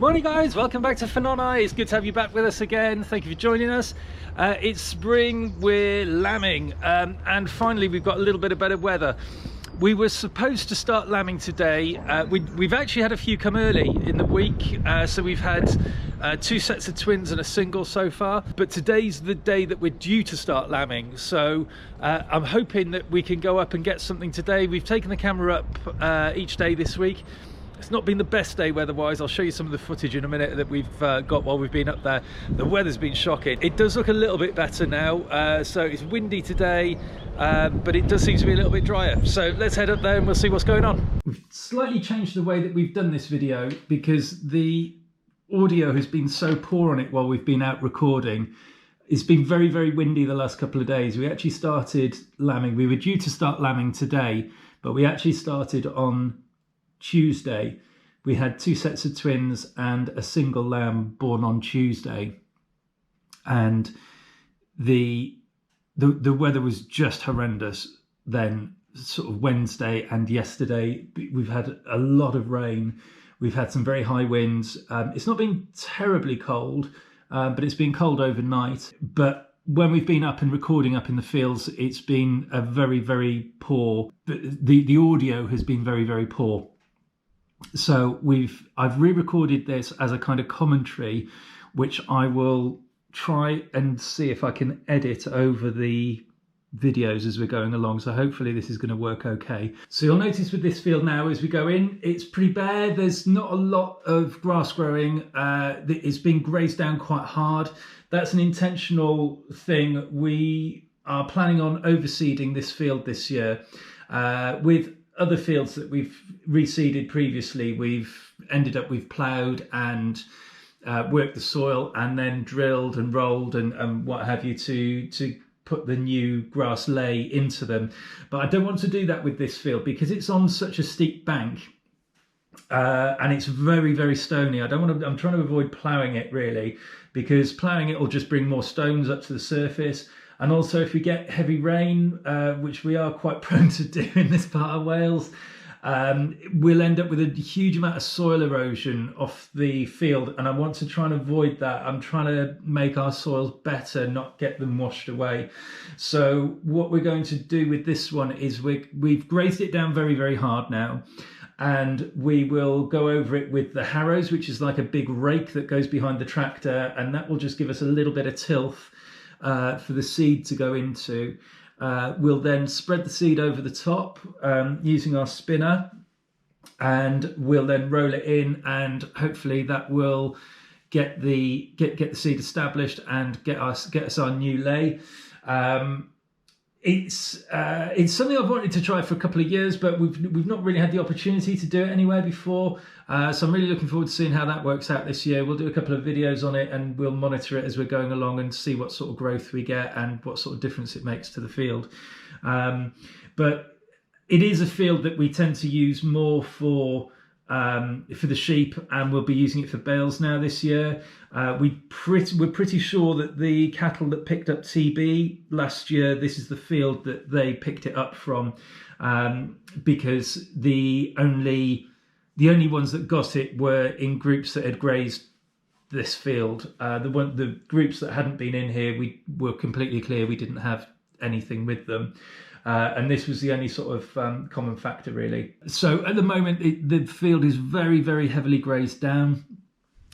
Morning guys, welcome back to Phenoni. It's good to have you back with us again. Thank you for joining us. It's spring, we're lambing, and finally we've got a little bit of better weather. We were supposed to start lambing today. We've actually had a few come early in the week, so we've had two sets of twins and a single so far, but today's the day that we're due to start lambing, so I'm hoping that we can go up and get something today. We've taken the camera up each day this week. It's not been the best day weather-wise. I'll show you some of the footage in a minute that we've got while we've been up there. The weather's been shocking. It does look a little bit better now, so it's windy today, but it does seem to be a little bit drier. So let's head up there and we'll see what's going on. We've slightly changed the way that we've done this video because the audio has been so poor on it while we've been out recording. It's been very, very windy the last couple of days. We actually started lambing. We were due to start lambing today, but we actually started on Tuesday. We had two sets of twins and a single lamb born on Tuesday, and the weather was just horrendous then, sort of Wednesday and yesterday. We've had a lot of rain, we've had some very high winds. It's not been terribly cold, but it's been cold overnight. But when we've been up and recording up in the fields, it's been a very, very poor, the audio has been very, very poor. So I've re-recorded this as a kind of commentary, which I will try and see if I can edit over the videos as we're going along. So hopefully this is going to work okay. So you'll notice with this field now as we go in, it's pretty bare. There's not a lot of grass growing. It's been grazed down quite hard. That's an intentional thing. We are planning on overseeding this field this year with other fields that we've reseeded previously. We've ploughed and worked the soil and then drilled and rolled and what have you to put the new grass lay into them. But I don't want to do that with this field because it's on such a steep bank and it's very, very stony. I'm trying to avoid ploughing it really, because ploughing it will just bring more stones up to the surface. And also if we get heavy rain, which we are quite prone to do in this part of Wales, we'll end up with a huge amount of soil erosion off the field. And I want to try and avoid that. I'm trying to make our soils better, not get them washed away. So what we're going to do with this one is we've grazed it down very, very hard now. And we will go over it with the harrows, which is like a big rake that goes behind the tractor. And that will just give us a little bit of tilth for the seed to go into. We'll then spread the seed over the top using our spinner, and we'll then roll it in, and hopefully that will get the seed established and get us our new lay. It's something I've wanted to try for a couple of years, but we've not really had the opportunity to do it anywhere before. So I'm really looking forward to seeing how that works out this year. We'll do a couple of videos on it and we'll monitor it as we're going along and see what sort of growth we get and what sort of difference it makes to the field. But it is a field that we tend to use more for the sheep, and we'll be using it for bales now this year. We're pretty sure that the cattle that picked up TB last year, this is the field that they picked it up from, because the only ones that got it were in groups that had grazed this field. The groups that hadn't been in here, we were completely clear we didn't have anything with them. And this was the only sort of common factor really. So at the moment, the field is very, very heavily grazed down.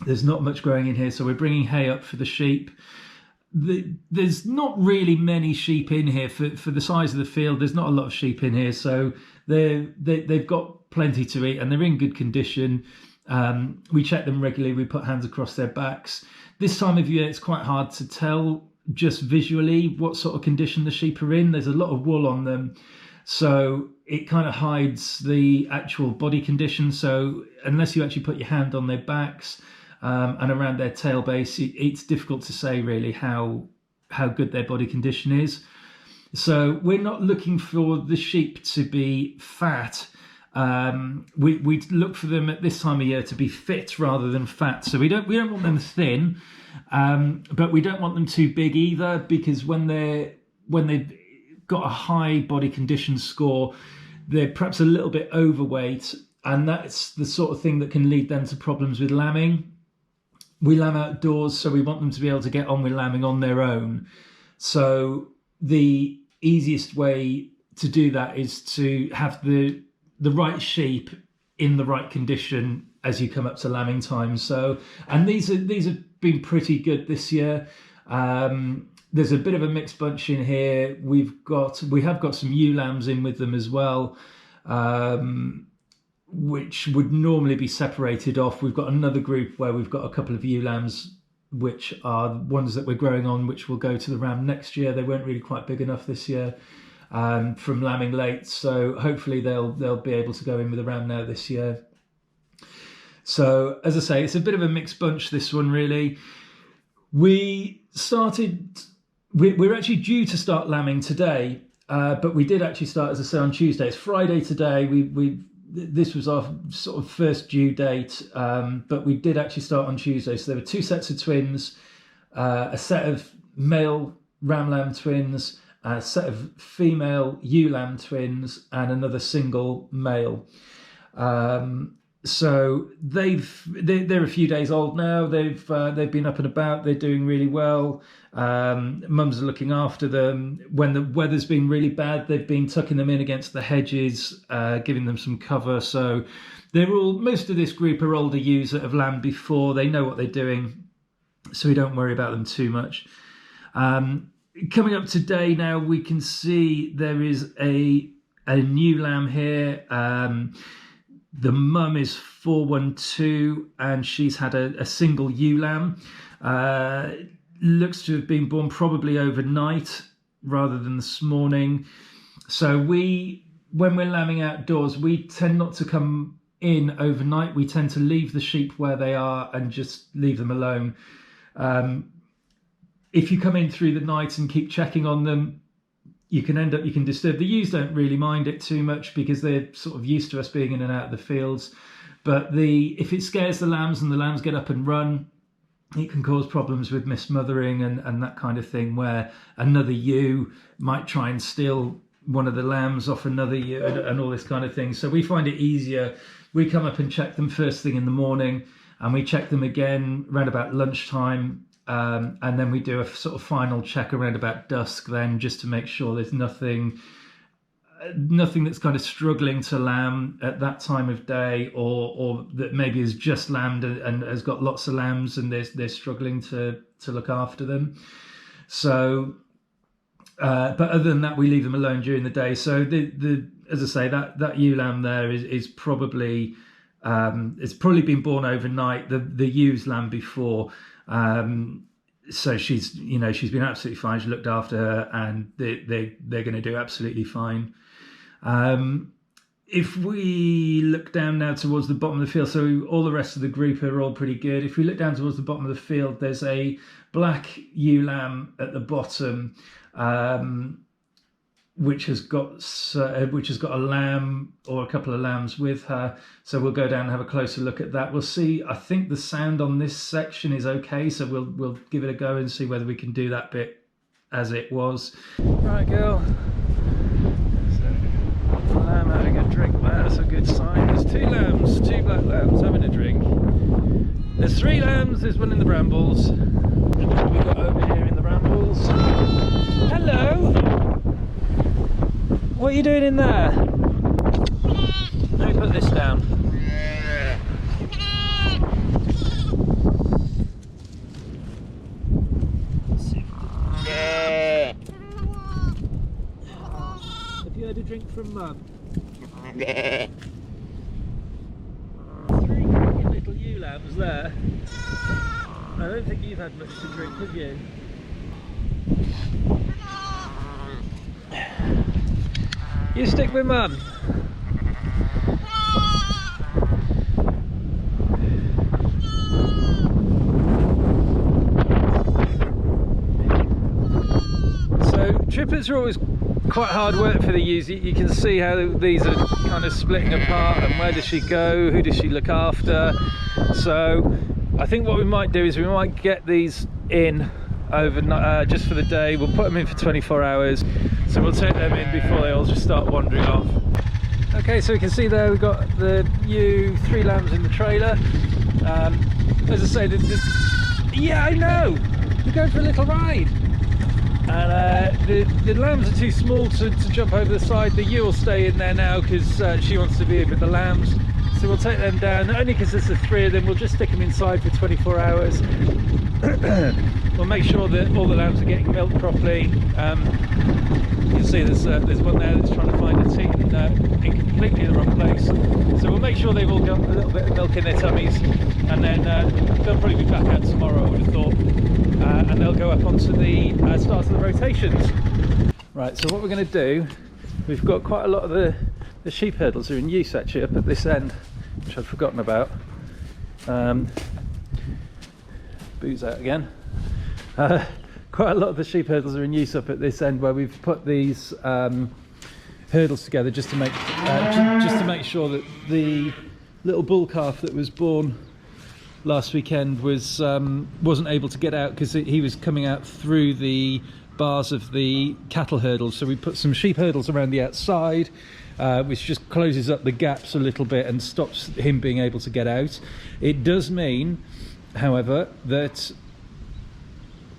There's not much growing in here, so we're bringing hay up for the sheep. There's not really many sheep in here for the size of the field. There's not a lot of sheep in here, so they've got plenty to eat and they're in good condition. We check them regularly. We put hands across their backs. This time of year, it's quite hard to tell just visually what sort of condition the sheep are in. There's a lot of wool on them, so it kind of hides the actual body condition. So unless you actually put your hand on their backs and around their tail base, it's difficult to say really how good their body condition is. So we're not looking for the sheep to be fat. We look for them at this time of year to be fit rather than fat. So we don't want them thin, but we don't want them too big either, because when they've got a high body condition score, they're perhaps a little bit overweight, and that's the sort of thing that can lead them to problems with lambing. we lamb outdoors, so we want them to be able to get on with lambing on their own. So the easiest way to do that is to have the right sheep in the right condition as you come up to lambing time. So, and these have been pretty good this year. There's a bit of a mixed bunch in here. We have got some ewe lambs in with them as well, which would normally be separated off. We've got another group where we've got a couple of ewe lambs, which are the ones that we're growing on, which will go to the ram next year. They weren't really quite big enough this year from lambing late, so hopefully they'll be able to go in with the ram now this year. So as I say, it's a bit of a mixed bunch, this one really. We're actually due to start lambing today, but we did actually start, as I say, on Tuesday. It's Friday today. This was our sort of first due date, but we did actually start on Tuesday. So there were 2 sets of twins, a set of male ram lamb twins, a set of female ewe lamb twins, and another single male. So they're a few days old now. They've been up and about. They're doing really well. Mums are looking after them. When the weather's been really bad, they've been tucking them in against the hedges, giving them some cover. So most of this group are older ewes that have lambed before. They know what they're doing, so we don't worry about them too much. Coming up today now, we can see there is a new lamb here. The mum is 412 and she's had a single ewe lamb. Looks to have been born probably overnight rather than this morning. So when we're lambing outdoors, we tend not to come in overnight. We tend to leave the sheep where they are and just leave them alone. If you come in through the night and keep checking on them, you can disturb. The ewes don't really mind it too much because they're sort of used to us being in and out of the fields. But if it scares the lambs and the lambs get up and run, it can cause problems with mismothering and that kind of thing, where another ewe might try and steal one of the lambs off another ewe and all this kind of thing. So we find it easier. We come up and check them first thing in the morning, and we check them again around about lunchtime. And then we do a sort of final check around about dusk then, just to make sure there's nothing that's kind of struggling to lamb at that time of day, or that maybe has just lambed and has got lots of lambs and they're struggling to look after them. So, but other than that, we leave them alone during the day. So as I say, that ewe lamb there is probably it's probably been born overnight. The ewe's lamb before. So she's been absolutely fine. She looked after her, and they're going to do absolutely fine. If we look down now towards the bottom of the field, so all the rest of the group are all pretty good. If we look down towards the bottom of the field, there's a black ewe lamb at the bottom, which has got a lamb or a couple of lambs with her. So we'll go down and have a closer look at that. We'll see. I think the sound on this section is okay, so we'll give it a go and see whether we can do that bit as it was. Right, girl. So, lamb having a drink. That's a good sign. There's 2 lambs, 2 black lambs having a drink. There's 3 lambs. There's one in the brambles. And what have we got over here in the brambles? Hello. What are you doing in there? Let me put this down. Have you had a drink from Mum? 3 little ewe lambs there. I don't think you've had much to drink, have you? You stick with Mum. So trippets are always quite hard work for the ewes. You can see how these are kind of splitting apart, and where does she go, who does she look after. So I think what we might do is we might get these in overnight, just for the day. We'll put them in for 24 hours, so we'll take them in before they all just start wandering off. Okay, so we can see there we've got the ewe, 3 lambs in the trailer. as I say, yeah, I know. We're going for a little ride. And the lambs are too small to jump over the side. The ewe will stay in there now because she wants to be in with the lambs. So we'll take them down, not only because there's the 3 of them, we'll just stick them inside for 24 hours. We'll make sure that all the lambs are getting milked properly. You can see there's one there that's trying to find a teat in completely the wrong place. So we'll make sure they've all got a little bit of milk in their tummies, and then they'll probably be back out tomorrow, I would have thought. And they'll go up onto the start of the rotations. Right, so what we're going to do, we've got quite a lot of the sheep hurdles are in use actually up at this end, which I'd forgotten about. Booze out again. Quite a lot of the sheep hurdles are in use up at this end, where we've put these hurdles together just to make sure that the little bull calf that was born last weekend wasn't able to get out because he was coming out through the bars of the cattle hurdles. So we put some sheep hurdles around the outside, which just closes up the gaps a little bit and stops him being able to get out. It does mean, however, that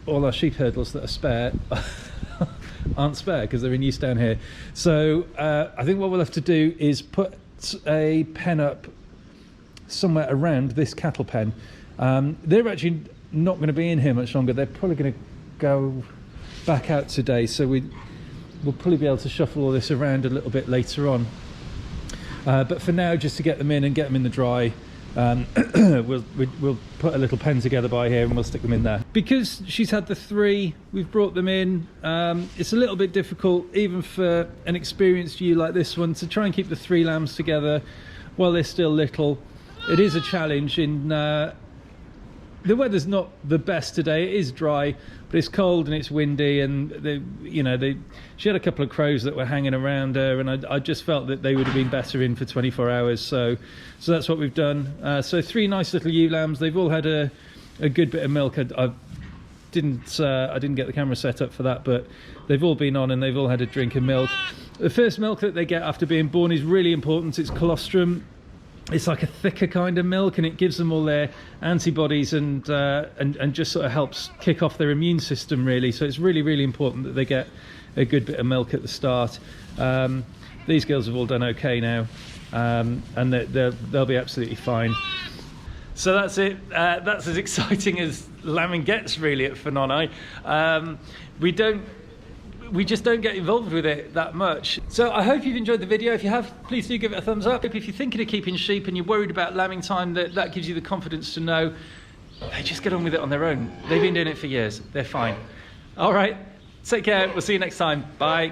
all our sheep hurdles that are spare aren't spare because they're in use down here. So I think what we'll have to do is put a pen up somewhere around this cattle pen. They're actually not going to be in here much longer. They're probably going to go back out today, so we'll probably be able to shuffle all this around a little bit later on. But for now, just to get them in and get them in the dry, we'll put a little pen together by here and we'll stick them in there. Because she's had the 3, we've brought them in. It's a little bit difficult, even for an experienced ewe like this one, to try and keep the 3 lambs together while they're still little. It is a challenge. The weather's not the best today. It is dry, but it's cold and it's windy, and she had a couple of crows that were hanging around her, and I just felt that they would have been better in for 24 hours. So that's what we've done. So 3 nice little ewe lambs. They've all had a good bit of milk. I didn't get the camera set up for that, but they've all been on and they've all had a drink of milk. The first milk that they get after being born is really important. It's colostrum. It's like a thicker kind of milk, and it gives them all their antibodies and just sort of helps kick off their immune system, really. So it's really, really important that they get a good bit of milk at the start. These girls have all done okay now, and they'll be absolutely fine. So that's it. That's as exciting as lambing gets, really, at Whanoni. We just don't get involved with it that much. So I hope you've enjoyed the video. If you have, please do give it a thumbs up. If you're thinking of keeping sheep and you're worried about lambing time, that gives you the confidence to know they just get on with it on their own. They've been doing it for years. They're fine. All right, take care. We'll see you next time. Bye.